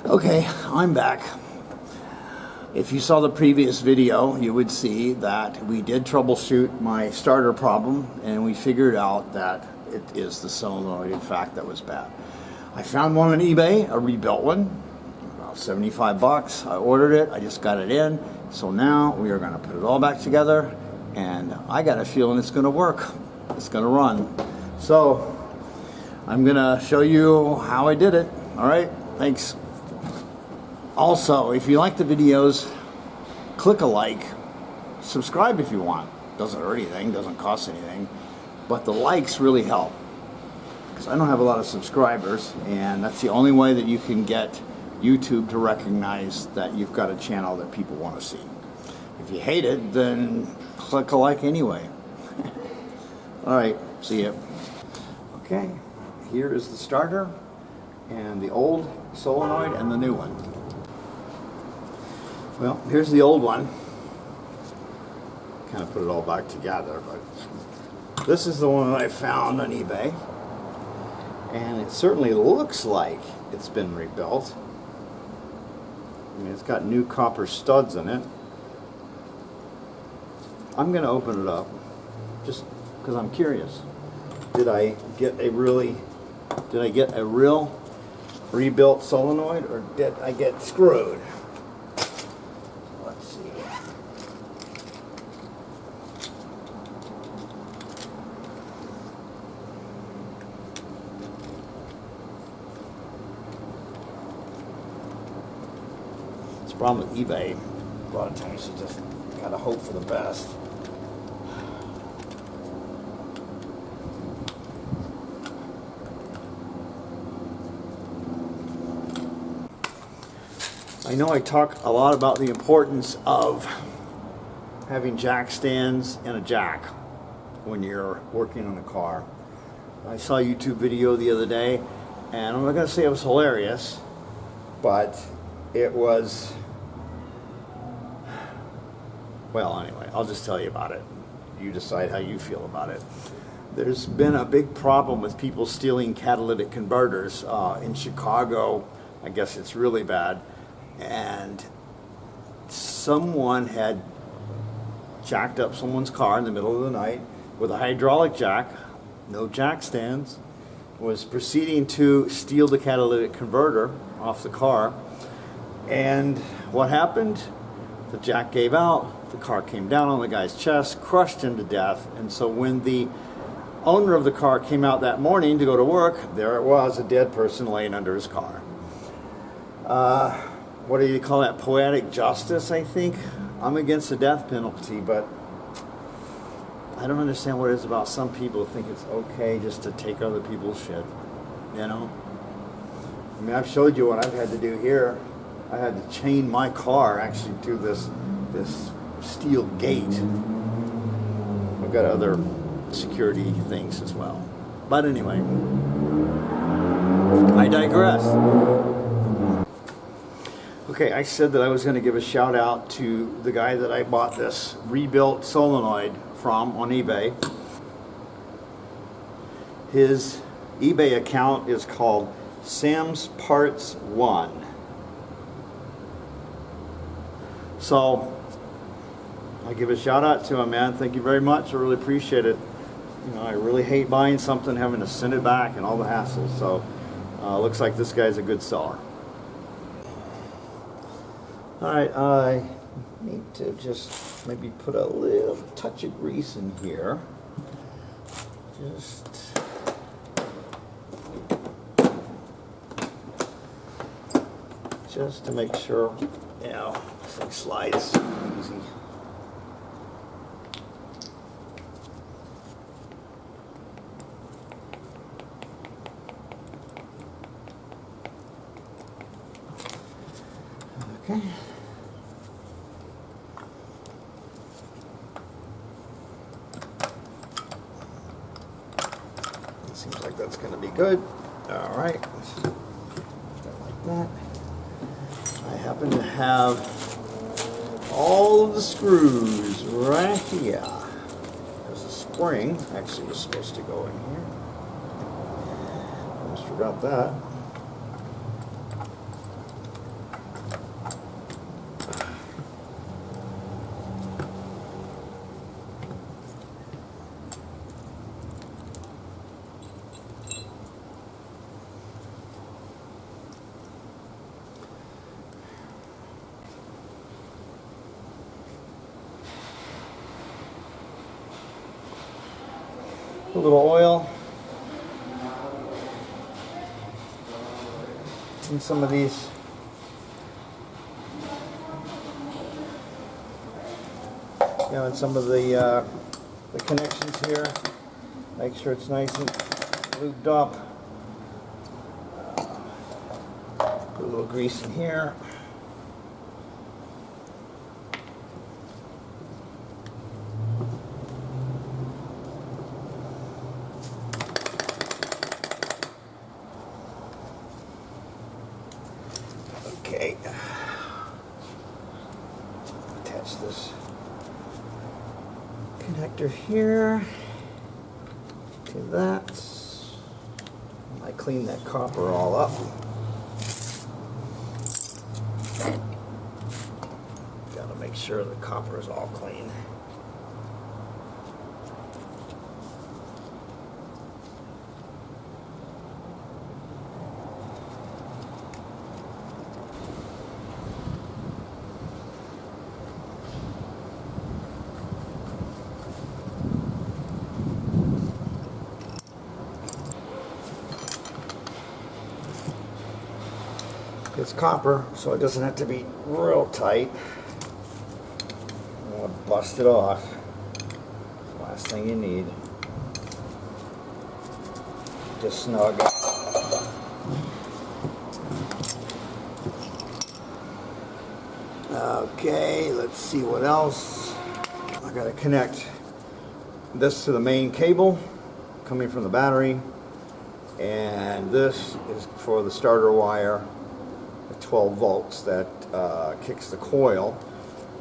Okay, I'm back. If you saw the previous video, you would see that we did troubleshoot my starter problem, and we figured out that it is the solenoid, in fact, that was bad. I found one on eBay, a rebuilt one, about 75 bucks. I ordered it, I just got it in, so now we are going to put it all back together, and I got a feeling it's going to work. It's going to run. So, I'm going to show you how I did it. Alright, thanks. Also, if you like the videos, click a like, subscribe if you want. Doesn't hurt anything, doesn't cost anything, but the likes really help, because I don't have a lot of subscribers, and that's the only way that you can get YouTube to recognize that you've got a channel that people want to see. If you hate it, then click a like anyway. Alright, see ya. Okay, here is the starter, and the old solenoid and the new one. Well, here's the old one. Kind of put it all back together, but this is the one that I found on eBay, and it certainly looks like it's been rebuilt. I mean, it's got new copper studs in it. I'm going to open it up just because I'm curious. Did I get a real rebuilt solenoid, or did I get screwed? Let's see. It's a problem with eBay. A lot of times you just gotta hope for the best. I know I talk a lot about the importance of having jack stands and a jack when you're working on a car. I saw a YouTube video the other day, and I'm not going to say it was hilarious, but it was, well, anyway, I'll just tell you about it. You decide how you feel about it. There's been a big problem with people stealing catalytic converters. In Chicago, I guess it's really bad. And someone had jacked up someone's car in the middle of the night with a hydraulic jack, no jack stands, was proceeding to steal the catalytic converter off the car. And what happened? The jack gave out, the car came down on the guy's chest, crushed him to death. And so when the owner of the car came out that morning to go to work, there it was, a dead person laying under his car. What do you call that? Poetic justice, I think. I'm against the death penalty, but I don't understand what it is about some people who think it's okay just to take other people's shit. You know? I mean, I've showed you what I've had to do here. I had to chain my car actually to this steel gate. I've got other security things as well. But anyway, I digress. Okay, I said that I was going to give a shout out to the guy that I bought this rebuilt solenoid from on eBay. His eBay account is called Sam's Parts 1. So, I give a shout out to him, man. Thank you very much. I really appreciate it. You know, I really hate buying something, having to send it back and all the hassle. So, looks like this guy's a good seller. Alright, I need to just maybe put a little touch of grease in here. Just to make sure, you know, this thing slides easy. Okay. Seems like that's going to be good. All right, like that. I happen to have all of the screws right here. There's a spring actually was supposed to go in here. Almost forgot that. little oil in some of these. You know, in some of the connections here. Make sure it's nice and lubed up. Put a little grease in here. Okay. Attach this connector here to that. I clean that copper all up. Gotta make sure the copper is all clean. It's copper, so it doesn't have to be real tight. I'm gonna bust it off. Last thing you need. Just snug. Okay, let's see what else. I gotta connect this to the main cable coming from the battery, and this is for the starter wire. 12 volts that kicks the coil,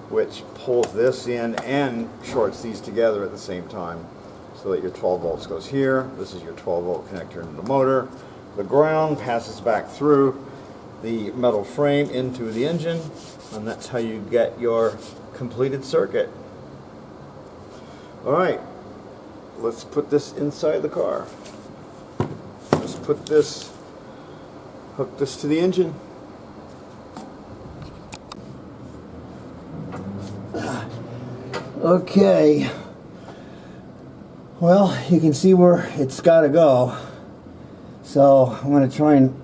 which pulls this in and shorts these together at the same time, so that your 12 volts goes here. This is your 12 volt connector into the motor. The ground passes back through the metal frame into the engine, and that's how you get your completed circuit. Alright, let's put this inside the car. Let's put this, hook this to the engine. Okay, well, you can see where it's got to go, so I'm going to try and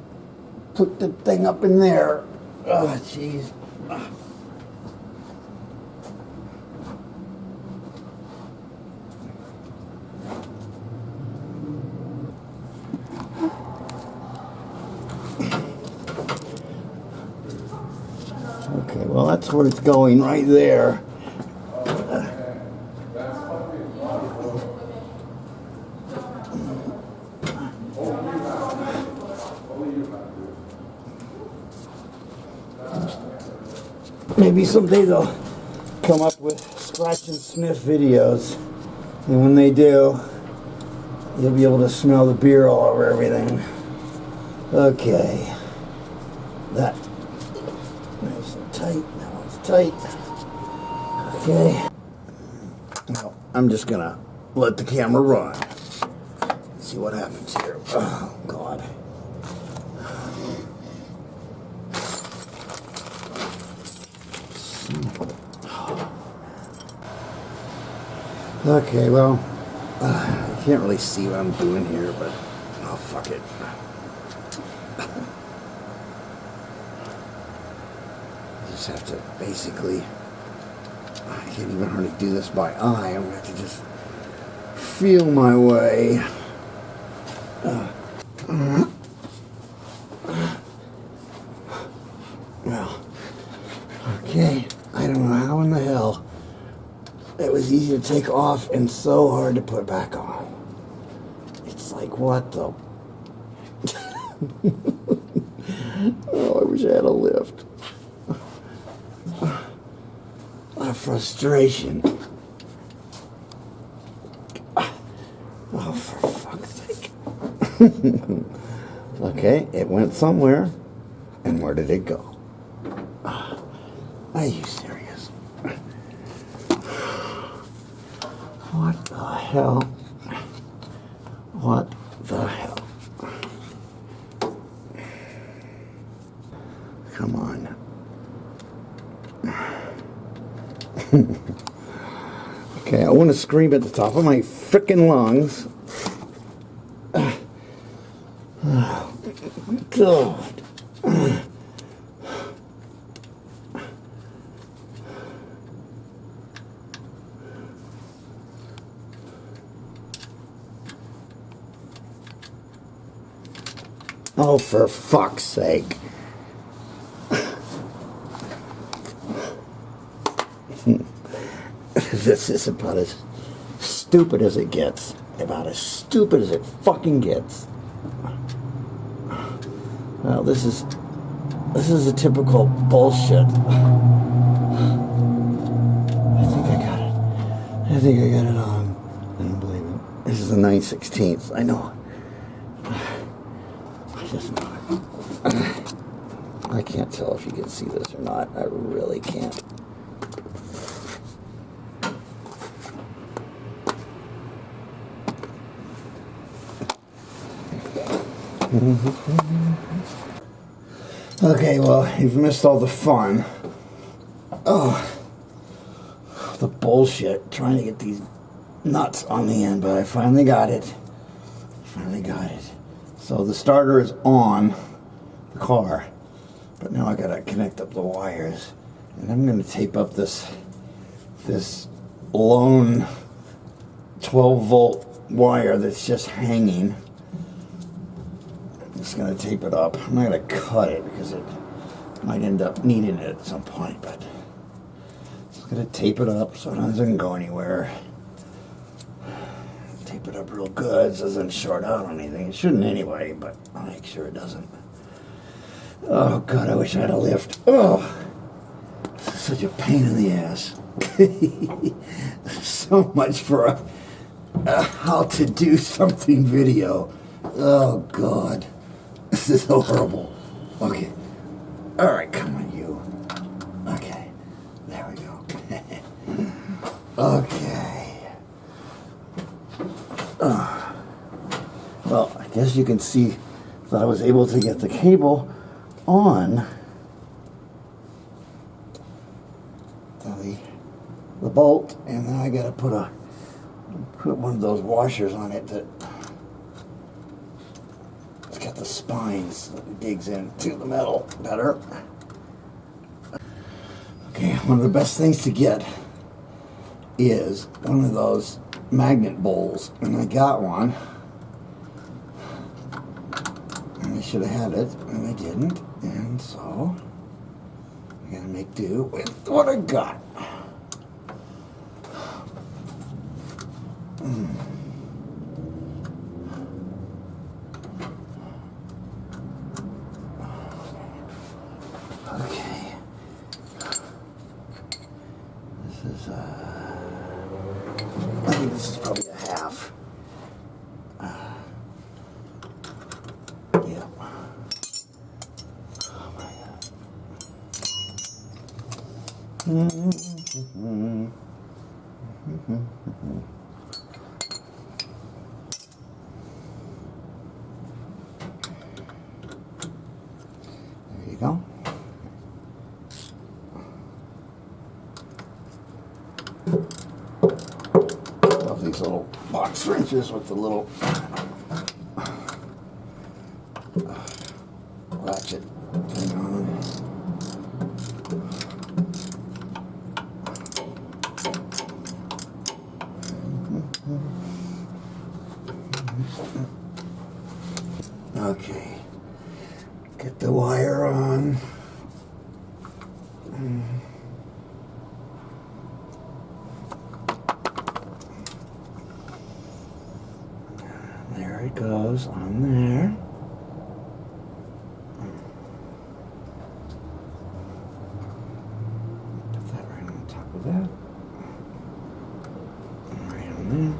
put the thing up in there. Oh, jeez. Okay, well, that's where it's going, right there. Maybe someday they'll come up with scratch and sniff videos, and when they do, you'll be able to smell the beer all over everything. Okay, that nice and tight. Now it's tight. Okay, well, I'm just gonna let the camera run. See what happens here. Oh God. Okay, well, I can't really see what I'm doing here, but oh, fuck it. I just have to basically, I can't even hardly do this by eye. I'm going to have to just feel my way. Well, okay, I don't know how in the hell it was easy to take off and so hard to put back on. It's like, what the? Oh, I wish I had a lift. What a frustration. Oh, for fuck's sake. Okay, it went somewhere. And where did it go? Are you serious? What the hell? What the hell? Come on. Okay, I want to scream at the top of my frickin' lungs. God. Oh, for fuck's sake. This is about as stupid as it gets. About as stupid as it fucking gets. Well, this is a typical bullshit. I think I got it on. I don't believe it. This is the 9/16. I know. I just know it. I can't tell if you can see this or not. I really can't. Okay, well, you've missed all the fun. Oh, the bullshit trying to get these nuts on the end, but I finally got it. So the starter is on the car, but now I gotta connect up the wires, and I'm gonna tape up this lone 12-volt wire that's just hanging. I'm just going to tape it up. I'm not going to cut it because it might end up needing it at some point, but just going to tape it up so it doesn't go anywhere. Tape it up real good so it doesn't short out on anything. It shouldn't anyway, but I'll make sure it doesn't. Oh God, I wish I had a lift. Oh, this is such a pain in the ass. So much for a how to do something video. Oh God. This is horrible. Okay. Alright, come on, you. Okay. There we go. Okay. Well, I guess you can see that I was able to get the cable on the bolt, and then I gotta put one of those washers on it that it's got the spines that digs into the metal better. Okay, one of the best things to get is one of those magnet bowls, and I got one, and I should have had it, and I didn't, and so I gotta make do with what I got. Okay. This is I think this is probably a half. Yeah. Oh my God. There you go. Love these little box wrenches with the little ratchet thing on them. Okay, get the wire on. There it goes on there. Put that right on top of that. Right on there.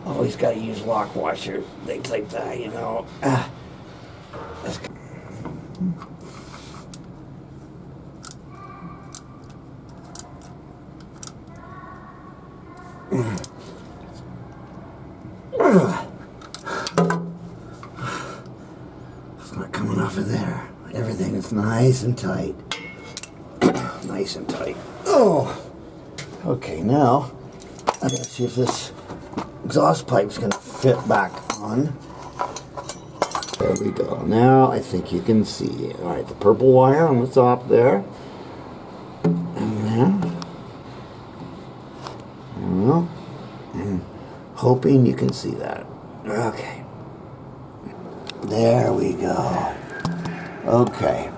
Always got to use lock washers, things like that, you know. That's good. It's not coming off of there. Everything is nice and tight. Nice and tight. Oh! Okay, now I gotta see if this exhaust pipe's gonna fit back on. There we go. Now I think you can see. All right, the purple wire on the top there. And then, I don't know. I'm hoping you can see that. Okay. There we go. Okay.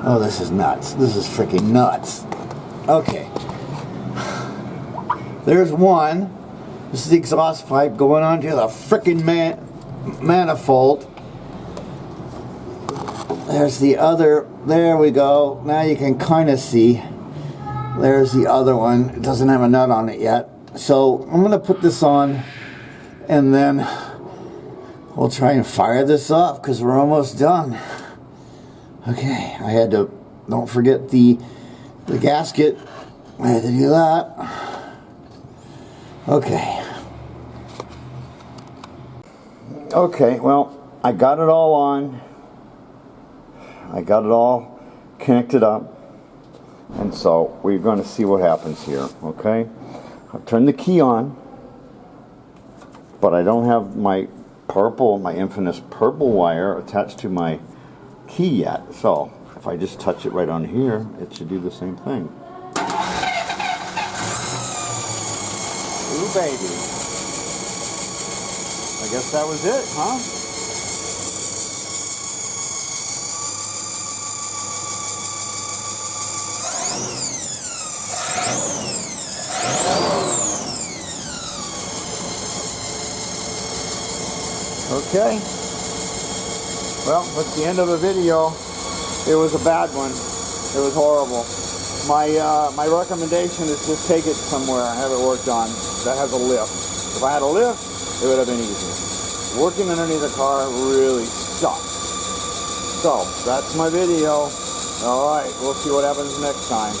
Oh, this is nuts. This is freaking nuts. Okay. There's one. This is the exhaust pipe going onto the freaking manifold. There's the other. There we go. Now you can kind of see. There's the other one. It doesn't have a nut on it yet. So I'm going to put this on and then we'll try and fire this up because we're almost done. Okay, I had to, don't forget the gasket. I had to do that. Okay. Okay, well, I got it all on. I got it all connected up. And so we're going to see what happens here, okay? I've turned the key on, but I don't have my infamous purple wire attached to my key yet. So if I just touch it right on here, it should do the same thing. Ooh, baby. I guess that was it, huh? Okay. Well, that's the end of the video. It was a bad one. It was horrible. My recommendation is just take it somewhere and have it worked on that has a lift. If I had a lift, it would have been easy. Working underneath the car really sucks. So, that's my video. Alright, we'll see what happens next time.